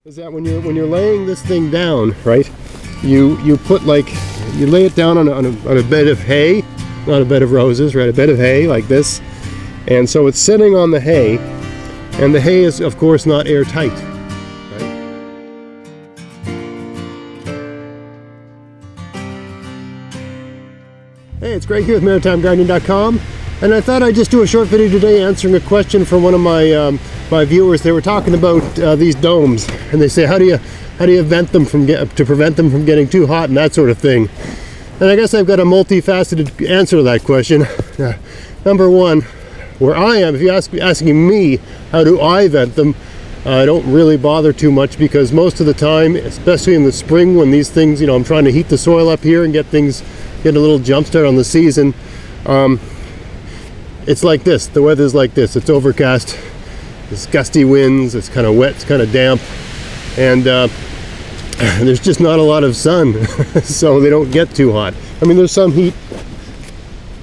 Is that when you're laying this thing down, right? You lay it down on a bed of hay, not a bed of roses, right? A bed of hay like this, and so it's sitting on the hay, and the hay is of course not airtight. Right? Hey, it's Greg here with MaritimeGardening.com, and I thought I'd just do a short video today answering a question from one of my viewers. They were talking about these domes, and they say, how do you vent them to prevent them from getting too hot and that sort of thing. And I guess I've got a multifaceted answer to that question. Number one, where I am, if you're asking me how do I vent them, I don't really bother too much, because most of the time, especially in the spring when these things, I'm trying to heat the soil up here and get a little jump start on the season, it's like this. The weather's like this. It's overcast. There's gusty winds, it's kind of wet, it's kind of damp, and there's just not a lot of sun, so they don't get too hot. I mean, there's some heat.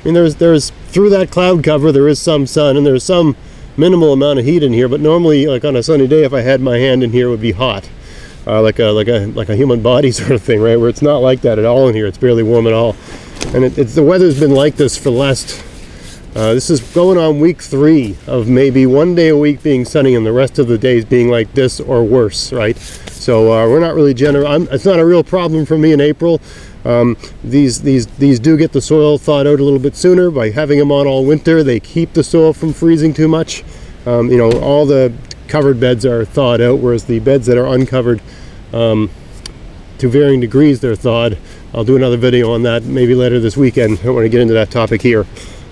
I mean, there's through that cloud cover, there is some sun, and there's some minimal amount of heat in here, but normally, like on a sunny day, if I had my hand in here, it would be hot. Like a human body sort of thing, right? Where it's not like that at all in here. It's barely warm at all. And the weather's been like this for the last... this is going on week 3 of maybe one day a week being sunny and the rest of the days being like this or worse, right? So we're not really it's not a real problem for me in April. These do get the soil thawed out a little bit sooner by having them on all winter. They keep the soil from freezing too much. All the covered beds are thawed out, whereas the beds that are uncovered, to varying degrees, they're thawed. I'll do another video on that maybe later this weekend. I don't want to get into that topic here.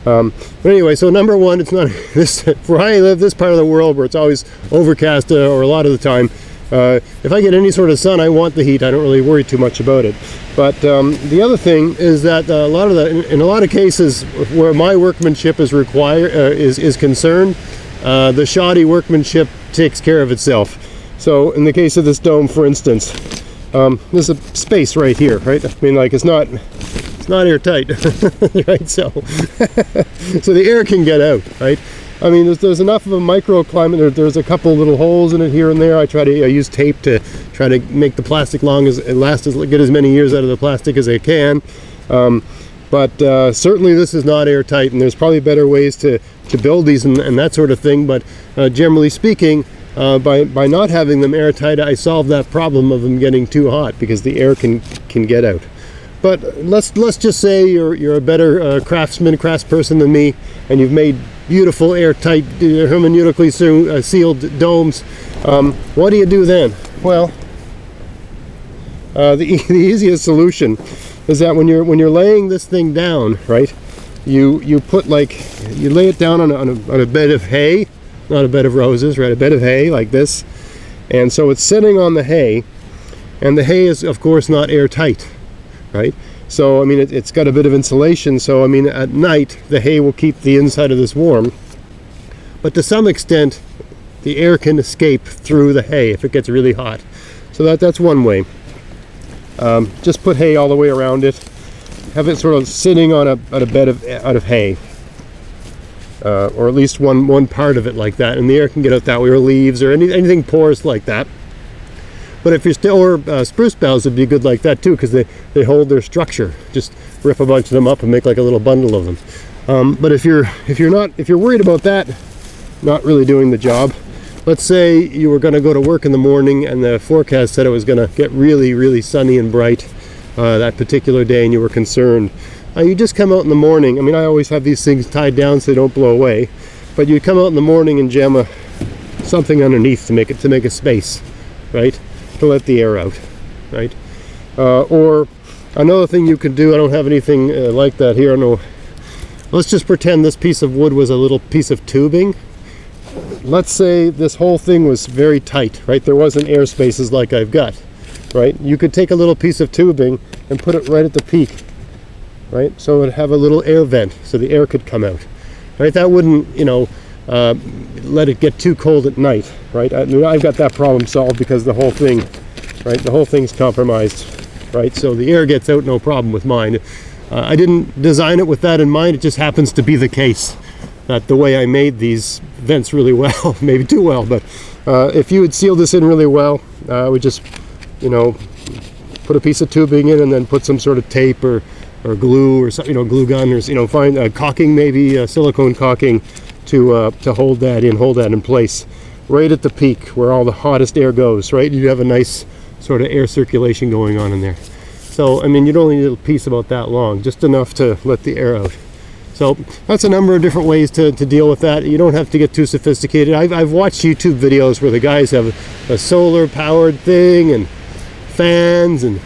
But anyway, so number one, it's not this where I live, this part of the world where it's always overcast or a lot of the time. If I get any sort of sun, I want the heat. I don't really worry too much about it. But the other thing is that in a lot of cases where my workmanship is concerned, the shoddy workmanship takes care of itself. So in the case of this dome, for instance, there's a space right here, right? I mean, like, it's not airtight, right? So the air can get out, right? I mean, there's enough of a microclimate. There's a couple little holes in it here and there. I use tape to try to make the plastic get as many years out of the plastic as I can. But certainly this is not airtight, and there's probably better ways to build these and that sort of thing. But generally speaking, by not having them airtight, I solve that problem of them getting too hot, because the air can get out. But let's just say you're a better craftsperson than me, and you've made beautiful airtight, hermeneutically sealed domes. What do you do then? Well, the easiest solution is that when you're laying this thing down, right? You lay it down on a bed of hay, not a bed of roses, right? A bed of hay like this, and so it's sitting on the hay, and the hay is of course not airtight. Right? So, I mean, it's got a bit of insulation, so, I mean, at night, the hay will keep the inside of this warm. But to some extent, the air can escape through the hay if it gets really hot. So that's one way. Just put hay all the way around it. Have it sort of sitting on a bed out of hay. Or at least one part of it like that, and the air can get out that way, or leaves, or anything porous like that. But if you're spruce boughs would be good like that too, because they hold their structure. Just rip a bunch of them up and make like a little bundle of them. But if you're worried about that not really doing the job, let's say you were going to go to work in the morning and the forecast said it was going to get really, really sunny and bright that particular day, and you were concerned. You just come out in the morning. I mean, I always have these things tied down so they don't blow away. But you come out in the morning and jam something underneath to make a space, right? To let the air out, right? Or another thing you could do, I don't have anything like that here. No, let's just pretend this piece of wood was a little piece of tubing. Let's say this whole thing was very tight, right? There wasn't air spaces like I've got, right? You could take a little piece of tubing and put it right at the peak, right? So it would have a little air vent so the air could come out, right? That wouldn't, let it get too cold at night, right? I've got that problem solved because the whole thing, right? The whole thing's compromised, right? So the air gets out, no problem with mine. I didn't design it with that in mind. It just happens to be the case that the way I made these vents really well, maybe too well, but If you would seal this in really well, we just, put a piece of tubing in and then put some sort of tape or glue or something, glue gun, or find caulking, maybe silicone caulking to hold that in place, right at the peak where all the hottest air goes. Right, you have a nice sort of air circulation going on in there. So I mean, you'd only need a piece about that long, just enough to let the air out. So that's a number of different ways to deal with that. You don't have to get too sophisticated. I've watched YouTube videos where the guys have a solar powered thing and fans, and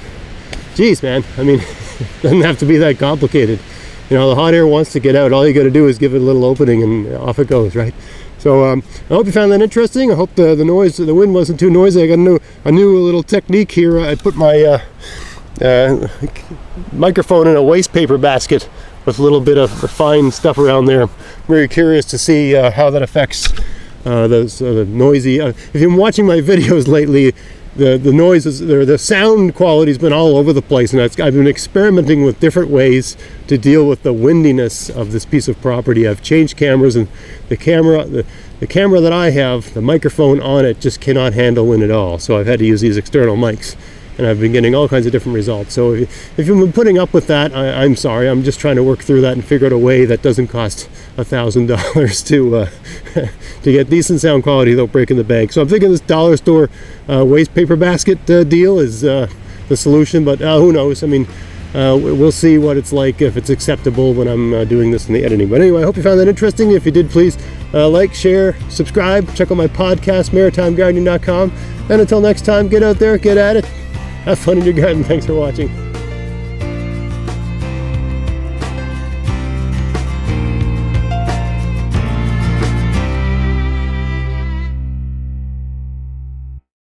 geez, man, I mean, it doesn't have to be that complicated. The hot air wants to get out. All you got to do is give it a little opening and off it goes, right? So I hope you found that interesting. I hope the wind wasn't too noisy. I got a new little technique here. I put my microphone in a waste paper basket with a little bit of fine stuff around there. I'm very curious to see how that affects the noisy. If you've been watching my videos lately, the noises, the sound quality's been all over the place, and I've been experimenting with different ways to deal with the windiness of this piece of property. I've changed cameras, and the camera that I have, the microphone on it just cannot handle wind at all. So I've had to use these external mics, and I've been getting all kinds of different results. So if you've been putting up with that, I'm sorry. I'm just trying to work through that and figure out a way that doesn't cost $1,000 to get decent sound quality without breaking the bank. So I'm thinking this dollar store waste paper basket deal is the solution, but who knows? I mean, we'll see what it's like, if it's acceptable when I'm doing this in the editing. But anyway, I hope you found that interesting. If you did, please like, share, subscribe, check out my podcast, maritimegardening.com. And until next time, get out there, get at it. Have fun in your garden. Thanks for watching.